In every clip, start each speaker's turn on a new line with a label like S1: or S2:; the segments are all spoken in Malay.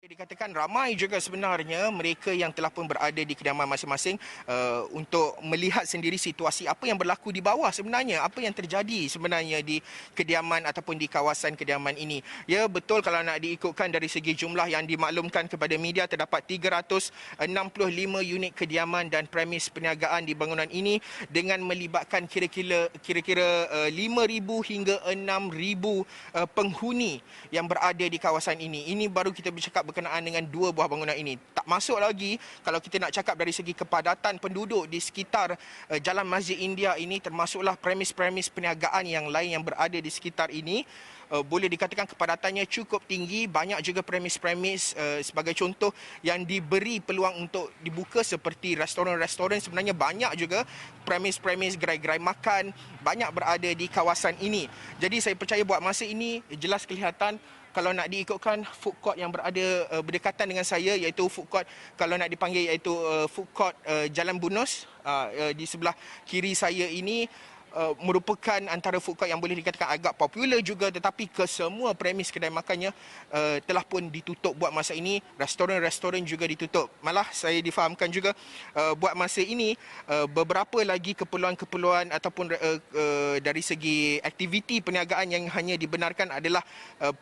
S1: Dikatakan ramai juga sebenarnya mereka yang telah pun berada di kediaman masing-masing untuk melihat sendiri situasi apa yang berlaku di bawah sebenarnya, apa yang terjadi sebenarnya di kediaman ataupun di kawasan kediaman ini. Ya, betul, kalau nak diikutkan dari segi jumlah yang dimaklumkan kepada media, terdapat 365 unit kediaman dan premis perniagaan di bangunan ini dengan melibatkan kira-kira 5,000 hingga 6,000 penghuni yang berada di kawasan ini. Ini baru kita bercakap berkenaan dengan dua buah bangunan ini. Tak masuk lagi kalau kita nak cakap dari segi kepadatan penduduk di sekitar Jalan Masjid India ini, termasuklah premis-premis perniagaan yang lain yang berada di sekitar ini. Boleh dikatakan kepadatannya cukup tinggi. Banyak juga premis-premis sebagai contoh yang diberi peluang untuk dibuka seperti restoran-restoran. Sebenarnya banyak juga premis-premis gerai-gerai makan banyak berada di kawasan ini. Jadi saya percaya buat masa ini jelas kelihatan kalau nak diikutkan food court yang berada berdekatan dengan saya, iaitu food court, kalau nak dipanggil, iaitu food court Jalan Bunus, di sebelah kiri saya ini, merupakan antara food court yang boleh dikatakan agak popular juga, tetapi kesemua premis kedai makannya telah pun ditutup buat masa ini. Restoran-restoran juga ditutup. Malah saya difahamkan juga buat masa ini beberapa lagi keperluan-keperluan ataupun dari segi aktiviti perniagaan yang hanya dibenarkan adalah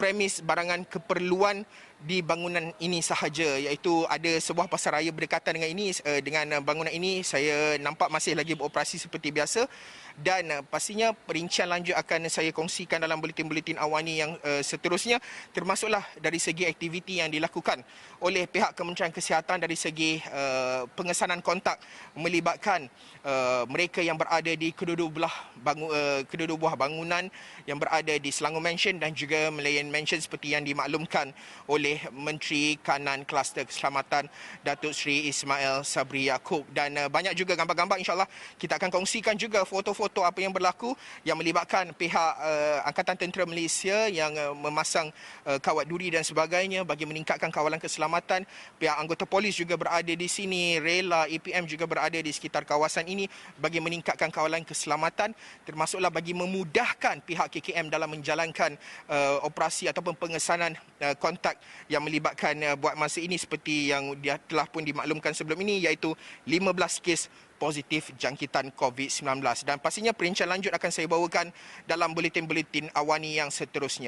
S1: premis barangan keperluan di bangunan ini sahaja, iaitu ada sebuah pasaraya berdekatan dengan ini, dengan bangunan ini saya nampak masih lagi beroperasi seperti biasa, dan pastinya perincian lanjut akan saya kongsikan dalam buletin-buletin awani yang seterusnya, termasuklah dari segi aktiviti yang dilakukan oleh pihak Kementerian Kesihatan dari segi pengesanan kontak melibatkan mereka yang berada di kedua-dua buah bangunan yang berada di Selangor Mansion dan juga Melayan Mansion seperti yang dimaklumkan oleh Menteri Kanan Kluster Keselamatan Datuk Seri Ismail Sabri Yaakob. Dan banyak juga gambar-gambar, insyaAllah kita akan kongsikan juga foto-foto apa yang berlaku yang melibatkan pihak Angkatan Tentera Malaysia yang memasang kawat duri dan sebagainya bagi meningkatkan kawalan keselamatan. Pihak anggota polis juga berada di sini, rela APM juga berada di sekitar kawasan ini bagi meningkatkan kawalan keselamatan, termasuklah bagi memudahkan pihak KKM dalam menjalankan operasi ataupun pengesanan kontak yang melibatkan buat masa ini seperti yang dia telah pun dimaklumkan sebelum ini, iaitu 15 kes positif jangkitan COVID-19. Dan pastinya perincian lanjut akan saya bawakan dalam buletin-buletin awani yang seterusnya.